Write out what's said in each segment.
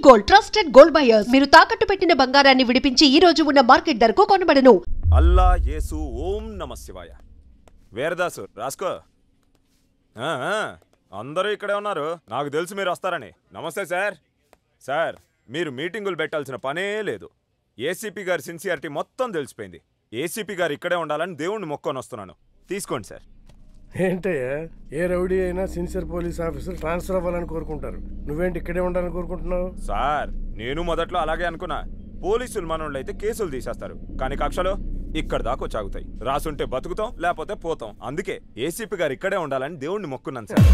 Gold trusted gold buyers. మీరు తాకట్టు పెట్టిన బంగారాన్ని విడిపించి ఈ రోజు ఉన్న మార్కెట్ ధరకు కొనబడను. అల్లా యేసు ఓం నమః శివాయ. వేరదాసు రాసుకో. అందరూ ఇక్కడే ఉన్నారు. నాకు తెలుసు మీరు వస్తారని. నమస్తే సార్. సార్ మీరు మీటింగులు పెట్టాల్సిన పనే లేదు. ఏసీపీ గారి సిన్సియారిటీ మొత్తం తెలిసిపోయింది. ఏసీపీ గారు ఇక్కడే ఉండాలని దేవుణ్ణి మొక్కొని వస్తున్నాను. తీసుకోండి సార్. ఏంటయ్యా, ఏ రౌడీ అయినా సిన్సియర్ పోలీస్ ఆఫీసర్ ట్రాన్స్ఫర్ అవ్వాలని కోరుకుంటారు. నువ్వేంటి ఇక్కడే ఉండాలని కోరుకుంటున్నావు? సార్ నేను మొదట్లో అలాగే అనుకున్నా. పోలీసులు మనోళ్ళు అయితే కేసులు తీసేస్తారు, కానీ కక్షలో ఇక్కడ దాకా చాగుతాయి. రాసుంటే బతుకుతాం, లేకపోతే పోతాం. అందుకే ఏసీపీ గారు ఇక్కడే ఉండాలని దేవుణ్ణి మొక్కున్నాను సార్.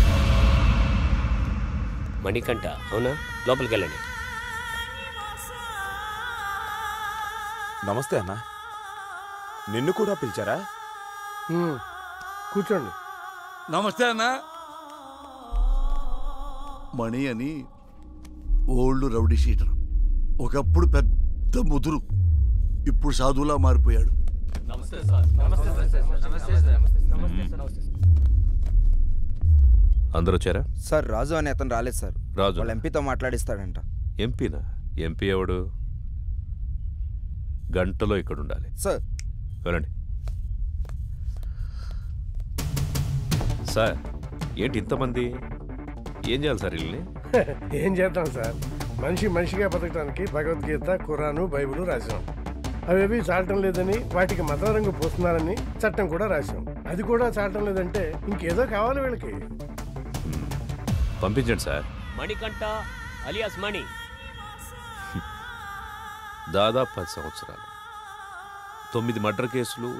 మణికంఠ అవునా? లోపలికి వెళ్ళండి. నమస్తే అన్న. నిన్ను కూడా పిలిచారా? కూర్చోండి. నమస్తే అన్న. మణి అని ఓల్డ్ రౌడీ షీటర్. ఒకప్పుడు పెద్ద ముదురు, ఇప్పుడు సాధువులా మారిపోయాడు. అందరూ వచ్చారా? సార్ రాజు అని అతను రాలేదు సార్. రాజు వాళ్ళ ఎంపీతో మాట్లాడిస్తాడంట. ఎంపీనా? ఎంపీ ఎవడు? గంటలో ఇక్కడ ఉండాలి సార్. వెళ్ళండి సార్. ఏంటి ఇంతమంది? ఏం చేయాలి సార్ వీళ్ళని? ఏం చేద్దాం సార్, మనిషిగా బతకడానికి భగవద్గీత, ఖురాను, బైబిల్ రాశాం. అవేవి చాలటం లేదని వాటికి మత రంగు పోస్తున్నారని చట్టం కూడా రాశాం. అది కూడా చాలటం లేదంటే ఇంకేదో కావాలి వీళ్ళకి. పంపించండి సార్. మణికంఠ అలియాస్ మణి. దాదాపు 10 సంవత్సరాలు, 9 మర్డర్ కేసులు,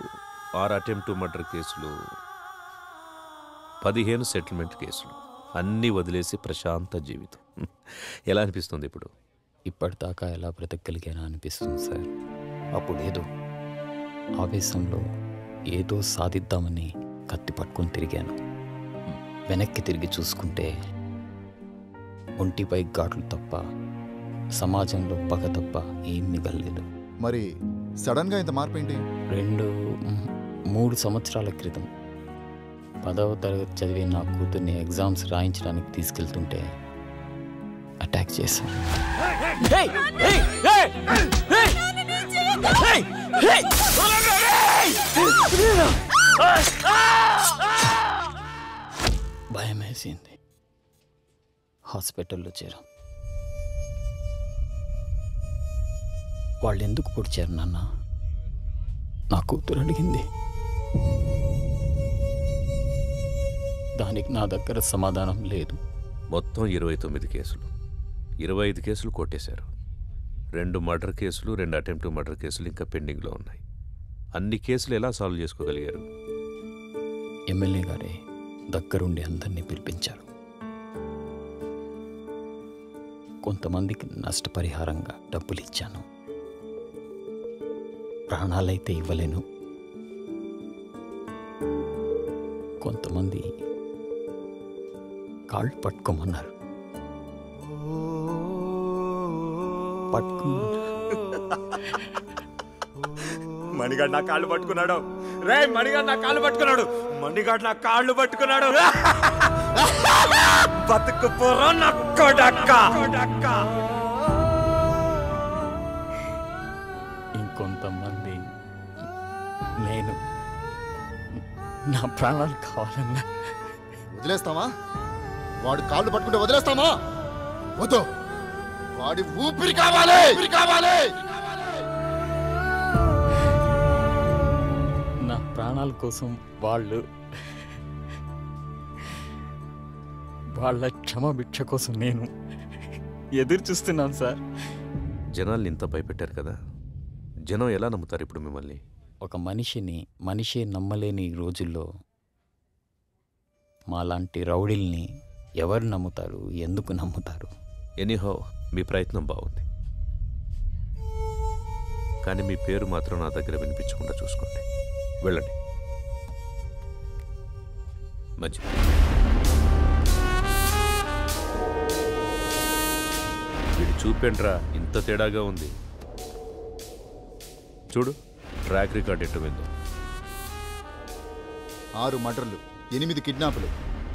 6 అటెంప్ట్ మర్డర్ కేసులు, 15 సెటిల్మెంట్ కేసులు, అన్నీ వదిలేసి ప్రశాంత జీవితం. ఎలా అనిపిస్తుంది ఇప్పుడు? ఇప్పటిదాకా ఎలా బ్రతకగలిగానా అనిపిస్తుంది సార్. అప్పుడేదో ఆవేశంలో ఏదో సాధిద్దామని కత్తి పట్టుకొని తిరిగాను. వెనక్కి తిరిగి చూసుకుంటే ఒంటిపై ఘాట్లు తప్ప, సమాజంలో పగ తప్ప ఏం మిగలలేదు. మరి సడన్గా ఇంత మార్పు ఏంటి? 3 సంవత్సరాల క్రితం 10వ తరగతి చదివి నా కూతుర్ని ఎగ్జామ్స్ రాయించడానికి తీసుకెళ్తుంటే అటాక్ చేశాను. భయం వేసింది. హాస్పిటల్లో చేరాం. వాళ్ళు ఎందుకు పొడిచారు నాన్న? నా కూతురు అడిగింది. దానికి నా దగ్గర సమాధానం లేదు. మొత్తం 29 కేసులు, 25 కేసులు కొట్టేశారు. 2 మర్డర్ కేసులు, 2 అటెంప్ట్ మర్డర్ కేసులు ఇంకా పెండింగ్లో ఉన్నాయి. అన్ని కేసులు ఎలా సాల్వ్ చేసుకోగలిగారు? ఎమ్మెల్యే గారే దగ్గరుండి అందరినీ పిలిపించారు. కొంతమందికి నష్టపరిహారంగా డబ్బులు ఇచ్చాను. ప్రాణాలైతే ఇవ్వలేను. కొంతమంది కాళ్ళు పట్టుకోమన్నారు. మణిగాడు నా కాళ్ళు పట్టుకున్నాడు. రే మణిగాడు నా కాళ్ళు పట్టుకున్నాడు. మణిగాడు నా కాళ్ళు పట్టుకున్నాడు. బతుకు పోరా నా కొడక్క. ఇంకొంతమంది నేను నా ప్రాణాలు కావాలన్నా వదిలేస్తామా? వాడు కాళ్ళు పట్టుకుంటే వదిలేస్తామా? వద్దు, వాడి ఊపిరి కావాలి. నా ప్రాణాల కోసం వాళ్ళ క్షమభిక్ష కోసం నేను ఎదురు చూస్తున్నాను సార్. జనాల్ని ఇంత భయపెట్టారు కదా, జనం ఎలా నమ్ముతారు ఇప్పుడు మిమ్మల్ని? ఒక మనిషే నమ్మలేని ఈ రోజుల్లో మాలాంటి రౌడీల్ని ఎవరు నమ్ముతారు? ఎందుకు నమ్ముతారు? ఎనీహౌ మీ ప్రయత్నం బాగుంది, కానీ మీ పేరు మాత్రం నా దగ్గర వినిపించకుండా చూసుకోండి. వెళ్ళండి. మంచిది. వీడు చూపేంట్రా ఇంత తేడాగా ఉంది. చూడు ట్రాక్ రికార్డ్ ఎట్టు విందో. 6 మర్డర్లు, 8 కిడ్నాపులు,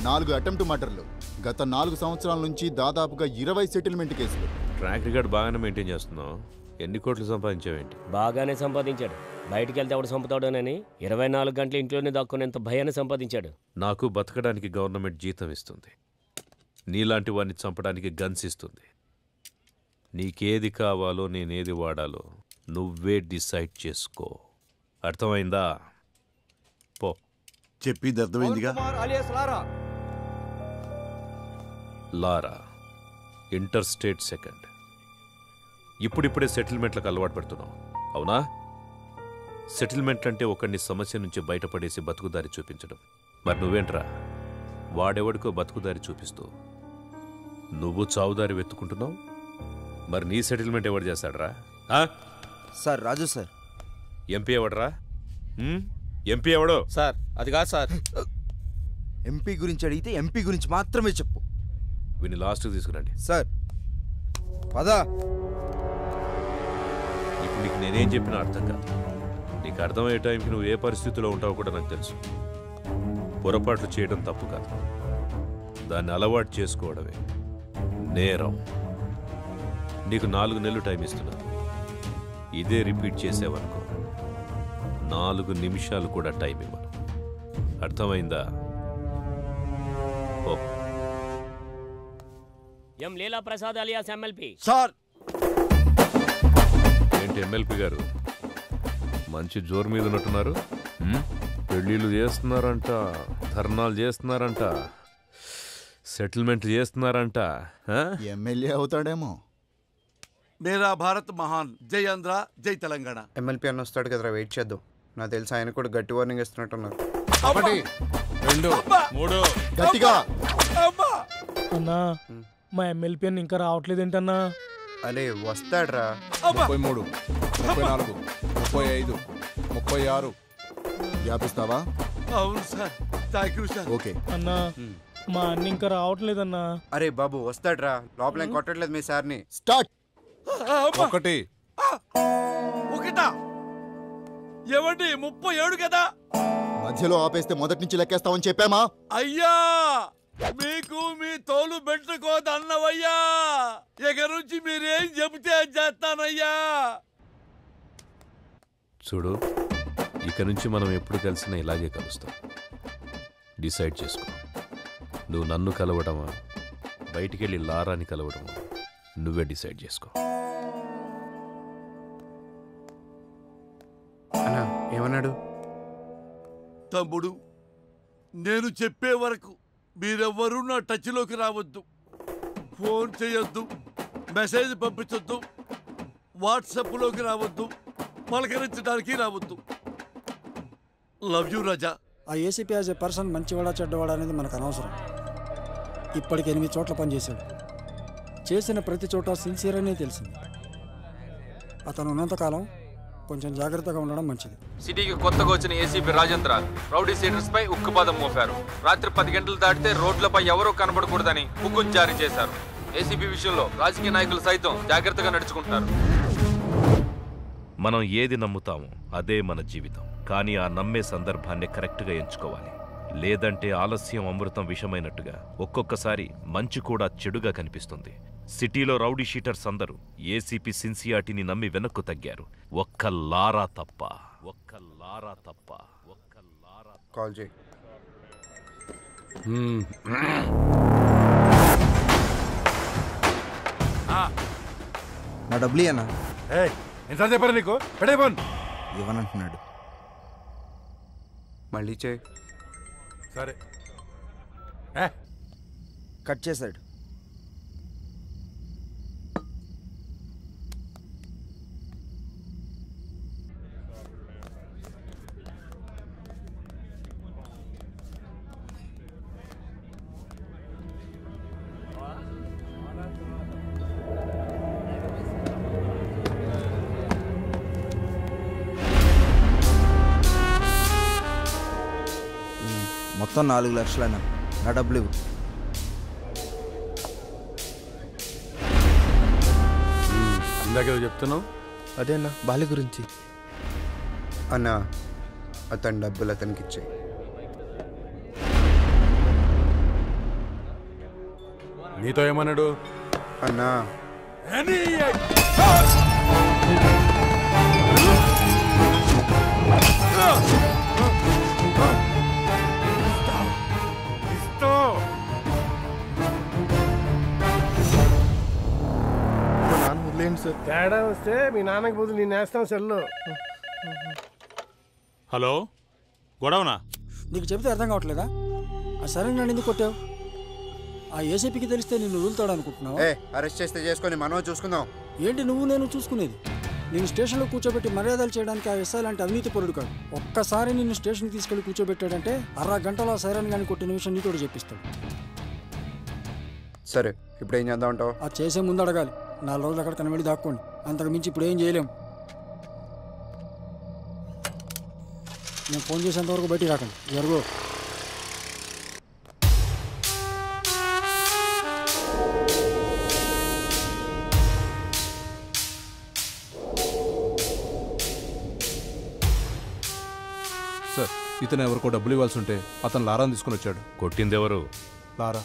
4 అటెంప్ట్ మర్డర్లు, గత 4 సంవత్సరాల నుంచి దాదాపుగా 20 సెటిల్మెంట్ కేసులు. ట్రాక్ రికార్డ్ బాగానే మెయింటైన్ చేస్తున్నావు. ఎన్ని కోట్లు సంపాదించావేంటి? బాగానే సంపాదించాడు. బయటికి వెళ్తే ఎవడు చంపుతాడోనని 24 గంటలు ఇంట్లోనే దాక్కునేంత భయాన్ని సంపాదించాడు. నాకు బతకడానికి గవర్నమెంట్ జీతం ఇస్తుంది, నీలాంటి వాడిని చంపడానికి గన్స్ ఇస్తుంది. నీకేది కావాలో నేనేది వాడాలో నువ్వే డిసైడ్ చేసుకో. అర్థమైందా? పో. చెప్పింది అర్థమైందిగా. లారా ఇంటర్ స్టేట్ సెకండ్. ఇప్పుడిప్పుడే సెటిల్మెంట్లకు అలవాటు పడుతున్నావు, అవునా? సెటిల్మెంట్ అంటే ఒకడిని సమస్య నుంచి బయటపడేసి బతుకుదారి చూపించడం. మరి నువ్వేంట్రా, వాడెవడికో బతుకుదారి చూపిస్తూ నువ్వు చావుదారి వెతుకుంటున్నావు. మరి నీ సెటిల్మెంట్ ఎవడు చేస్తాడరా? సార్ రాజు సార్. ఎంపీ ఎవడరా? ఎంపీ ఎవడో? సార్ అది కాదు సార్. ఎంపీ గురించి అడిగితే ఎంపీ గురించి మాత్రమే చెప్పు. వీని లాస్ట్కి తీసుకురండి. సార్ పదా. ఇప్పుడు నీకు నేనేం చెప్పినా అర్థం కాదు. నీకు అర్థమయ్యే టైంకి నువ్వు ఏ పరిస్థితిలో ఉంటావో కూడా నాకు తెలుసు. పొరపాట్లు చేయడం తప్పు కాదు, దాన్ని అలవాటు చేసుకోవడమే నేరం. నీకు 4 నెలలు టైం ఇస్తున్నా. ఇదే రిపీట్ చేసేవనుకో 4 నిమిషాలు కూడా టైం ఇవ్వను. అర్థమైందా? ఓ. ఎం లీలా ప్రసాద్ అలియాస్ ఎమ్మెల్పీ. సార్ ఏంటి ఎమ్మెల్పీ గారు, మంచి జోరు మీద ఉన్నట్టున్నారు? పెళ్ళిళ్ళు చేస్తున్నారంట, ధర్నాలు చేస్తున్నారంట, సెటిల్మెంట్ చేస్తున్నారంట. ఎమ్మెల్యే అవుతాడేమో. మేరా భారత్ మహాన్. జై ఆంధ్ర, జై తెలంగాణ. ఎమ్మెల్పీ అన్న వస్తాడు కదరా, వెయిట్ చేద్దాం. నాకు తెలిసి ఆయన కూడా గట్టి వార్నింగ్ ఇస్తున్నట్టున్నారు. 1 2 3 గట్టిగా. అన్నా మా ఎమ్మెల్పీ అని ఇంకా రావట్లేదేంటన్నా? అరే వస్తాడ్రా. 33 34 35 36 వ్యాపిస్తావా? అవును sir, thank you sir. Okay అన్నా మా అన్న ఇంకా రావట్లేదన్నా. అరే బాబు వస్తాడ్రా, లోపల ఏం కొట్టట్లేదు మీ సార్ని. స్టార్ట్. 1 ఒకటా ఏమండి 37 కదా? మధ్యలో ఆపేస్తే మొదటి నుంచి లెక్కేస్తామని చెప్పామా? అయ్యా మీకు మీ తోలు పెట్టుకోదన్నవయ్యా. ఇక నుంచి మీరేం చెబితే చేస్తానయ్యా. చూడు, ఇక నుంచి మనం ఎప్పుడు కలిసినా ఇలాగే కలుస్తాం. డిసైడ్ చేసుకో. నువ్వు నన్ను కలవడమా, బయటికెళ్ళి లారాని కలవడమా, నువ్వే డిసైడ్ చేసుకో. అన్నా ఏమన్నాడు? తమ్ముడు, నేను చెప్పే వరకు మీరెవ్వరూ నా టచ్లోకి రావద్దు. ఫోన్ చేయొద్దు, మెసేజ్ పంపించొద్దు, వాట్సాప్లోకి రావద్దు, పలకరించడానికి రావద్దు. లవ్ యూ రాజా. ఆ ఏసీపీ యాజ్ ఏ పర్సన్ మంచివాడా చెడ్డవాడా అనేది మనకు అనవసరం. ఇప్పటికి 8 చోట్ల పనిచేశాడు. చేసిన ప్రతి చోట సిన్సియర్ అనే తెలిసింది. అతను ఉన్నంతకాలం కొంచెం జాగ్రత్తగా ఉండడం మంచిది. సిటీకి కొత్తగా వచ్చిన ఏసీపీ రాజేంద్ర రౌడీ సీడర్స్ పై ఉక్కుపాదం మోపారు. రాత్రి 10 గంటలు దాటితే రోడ్లపై ఎవరూ కనబడకూడదని హుకుం జారీ చేశారు. ఏసీపీ విషయంలో రాజకీయ నాయకులు సైతం జాగ్రత్తగా నడుచుకుంటారు. మనం ఏది నమ్ముతామో అదే మన జీవితం. కానీ ఆ నమ్మే సందర్భాన్ని కరెక్ట్గా ఎంచుకోవాలి. లేదంటే ఆలస్యం అమృతం విషమైనట్టుగా ఒక్కొక్కసారి మంచి కూడా చెడుగా కనిపిస్తుంది. సిటీలో రౌడీ షీటర్స్ అందరూ ఏసీపీ సిన్సియారిటీని నమ్మి వెనక్కు తగ్గారు. ఒక్క లారా తప్ప. కాల్ చేయి. నా డబ్బులు అన్నా. ఎంత చెప్పారు నీకు? పెడేపోన్ ఇవ్వనంటున్నాడు. మళ్ళీ చేయి. సరే కట్ చేశాడు. మొత్తం 4 లక్షలైనా. నా డబ్బులు ఇవ్వు. ఇందాకేదో చెప్తున్నావు. అదేనా బాలి గురించి. అన్నా అతని డబ్బులు అతనికి ఇచ్చాయి. నీతో ఏమన్నాడు? అన్నా తేడా వస్తే మీ నాన్నకి బదులు నేను వేస్తాం సెల్లో. హలో, గొడవనా? నీకు చెబితే అర్థం కావట్లేదా? ఆ సరే నన్ను ఎందుకు కొట్టావు? ఆ ఏసీపీకి తెలిస్తే నిన్ను వదులుతాడు అనుకుంటున్నావు? అరెస్ట్ చేస్తే చేసుకొని మనం చూసుకుందాం. ఏంటి నువ్వు నేను చూసుకునేది? నేను స్టేషన్లో కూర్చోబెట్టి మర్యాదలు చేయడానికి ఆ ఎస్ఐ లాంటి అవినీతి పరుడు కాదు. ఒక్కసారి నిన్ను స్టేషన్కి తీసుకెళ్లి కూర్చోబెట్టాడంటే 1/2 గంటలో ఆ సైరన్ కానీ కొట్టిన విషయం నీతోడు చెప్పిస్తాడు. సరే, ఇప్పుడు ఏం చేద్దాం అంటావు? అది చేసే ముందు అడగాలి. 4 రోజులు అక్కడ కనబడి దాక్కోండి, అంతకు మించి ఇప్పుడు ఏం చేయలేం. నేను ఫోన్ చేసేంత వరకు బయటికి రాకండి. జరుగు. సార్, ఇతను ఎవరికో డబ్బులు ఇవ్వాల్సి ఉంటే అతను లారాని తీసుకుని వచ్చాడు. కొట్టింది ఎవరు? లారా.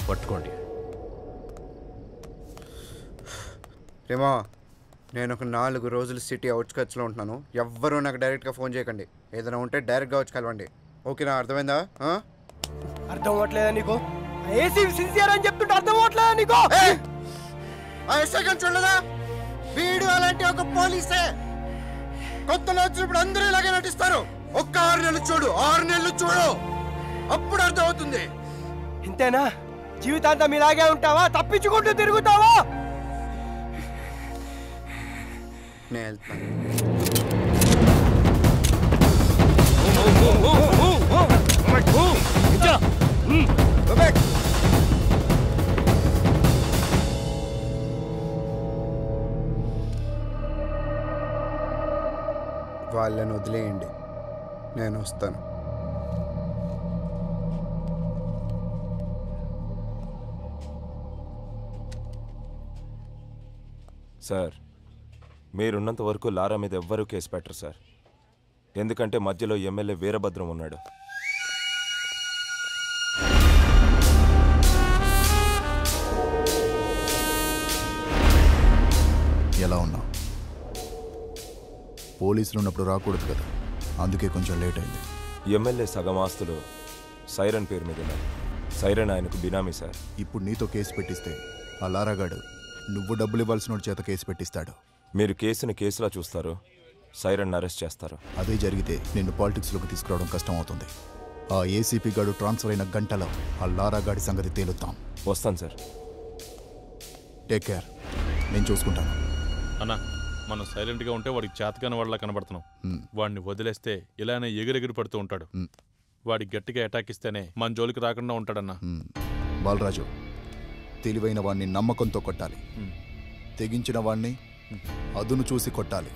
పట్టుకోండి. రేమా, నేను ఒక 4 రోజులు సిటీ అవుట్స్కట్స్లో ఉంటున్నాను. ఎవ్వరూ నాకు డైరెక్ట్గా ఫోన్ చేయకండి. ఏదైనా ఉంటే డైరెక్ట్గా వచ్చి కలవండి. ఓకేనా? అర్థమైందా? అర్థం అవ్వట్లేదా నీకు? ఏసీ సిన్సియర్ అని చెప్తుంటే అర్థం అవ్వట్లేదా నీకు? ఆ ఎస్ఐ గారిని చూడలేదా? వీడు అలాంటి ఒక పోలీసే. కొత్తలో వచ్చినప్పుడు అందరూ ఇలాగే నటిస్తారు. ఒక్క 6 నెలలు చూడు, 6 నెలలు చూడు, అప్పుడు అర్థం అవుతుంది. ఇంతేనా? జీవితాంతం ఇలాగే ఉంటావా? తప్పించుకుంటూ తిరుగుతావా? నేను వెళ్తాను. వాళ్ళని వదిలేయండి, నేను వస్తాను. సార్, మీరున్నంత వరకు లారా మీద ఎవ్వరూ కేసు పెట్టరు సార్. ఎందుకంటే మధ్యలో ఎమ్మెల్యే వీరభద్రం ఉన్నాడు. ఎలా ఉన్నావు? పోలీసులు ఉన్నప్పుడు రాకూడదు కదా, అందుకే కొంచెం లేట్ అయింది. ఎమ్మెల్యే సగం ఆస్తులు సైరన్ పేరు మీద ఉన్నాయి. సైరన్ ఆయనకు బినామీ సార్. ఇప్పుడు నీతో కేసు పెట్టిస్తే ఆ లారాగాడు నువ్వు డబ్బులు ఇవ్వాల్సిన చేత కేసు పెట్టిస్తాడు. మీరు కేసుని కేసులా చూస్తారు, సైరన్ అరెస్ట్ చేస్తారు. అదే జరిగితే నిన్ను పాలిటిక్స్లోకి తీసుకురావడం కష్టం అవుతుంది. ఆ ఏసీపీ గాడు ట్రాన్స్ఫర్ అయిన గంటలో ఆ లారాగాడి సంగతి తేలుతాం. వస్తాను సార్. టేక్ కేర్, నేను చూసుకుంటాను. అన్నా, మనం సైలెంట్గా ఉంటే వాడికి చేతకాని వాళ్ళ కనబడుతున్నాం. వాడిని వదిలేస్తే ఇలానే ఎగిరెగిరి పడుతూ ఉంటాడు. వాడికి గట్టిగా అటాక్ ఇస్తేనే మన జోలికి రాకుండా ఉంటాడన్నా. బాలరాజు, తెలివైన వాడిని నమ్మకంతో కొట్టాలి, తెగించిన వాడిని అదును చూసి కొట్టాలి.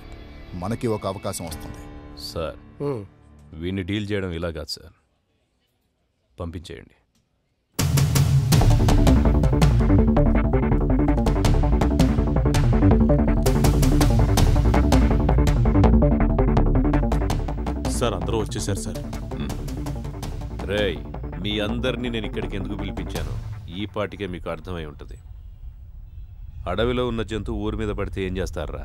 మనకి ఒక అవకాశం వస్తుంది. సార్, వీడిని డీల్ చేయడం ఇలా కాదు సార్, పంపించేయండి. సార్, అందరూ వచ్చేసారు సార్. రేయ్, మీ అందరినీ నేను ఇక్కడికి ఎందుకు పిలిపించాను ఈ పాటికే మీకు అర్థమై ఉంటుంది. అడవిలో ఉన్న జంతువు ఊరి మీద పడితే ఏం చేస్తారా?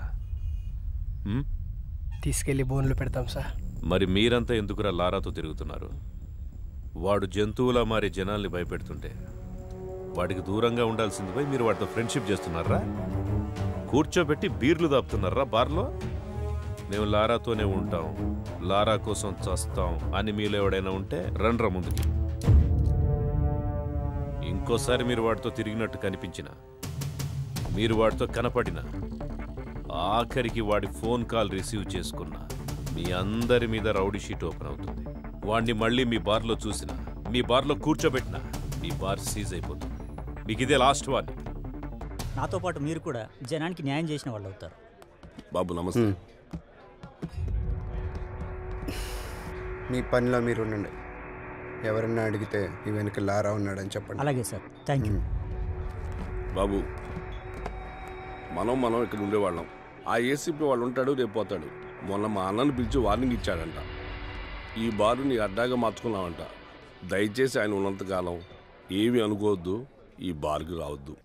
తీసుకెళ్లి బోన్లు పెడతాం సార్. మరి మీరంతా ఎందుకురా లారాతో తిరుగుతున్నారు? వాడు జంతువులా మారి జనాల్ని భయపెడుతుంటే వాడికి దూరంగా ఉండాల్సింది పోయి మీరు వాడితో ఫ్రెండ్షిప్ చేస్తున్నారా? కూర్చోబెట్టి బీర్లు దాపుతున్నారా బార్లో? మేము లారాతోనే ఉంటాం, లారా కోసం చస్తాం అని మీలో ఎవడైనా ఉంటే రండ్రా ముందుకి. ఇంకోసారి మీరు వాడితో తిరిగినట్టు కనిపించినా, మీరు వాడితో కనపడినా, ఆఖరికి వాడి ఫోన్ కాల్ రిసీవ్ చేసుకున్నా మీ అందరి మీద రౌడీ షీట్ ఓపెన్ అవుతుంది. వాడిని మళ్ళీ మీ బార్లో చూసినా, మీ బార్లో కూర్చోబెట్టినా మీ బార్ సీజ్ అయిపోతుంది. మీకు ఇదే లాస్ట్ వార్నింగ్. నాతో పాటు మీరు కూడా జనానికి న్యాయం చేసిన వాళ్ళు అవుతారు. బాబు నమస్తే. మీ పనిలో మీరు ఉండండి. ఎవరన్నా అడిగితే ఈ వెనక లారా ఉన్నాడని చెప్పండి. అలాగే సార్, థ్యాంక్ యూ. బాబు, మనం ఇక్కడ ఉండేవాళ్ళం. ఆ ఏసీపీ వాళ్ళు ఉంటాడు, రేపు పోతాడు. మొన్న మా అన్నను పిలిచి వార్నింగ్ ఇచ్చాడంట. ఈ బారు నీ అడ్డాగా మార్చుకున్నావంట. దయచేసి ఆయన ఉన్నంతకాలం ఏమీ అనుకోవద్దు, ఈ బార్కి రావద్దు.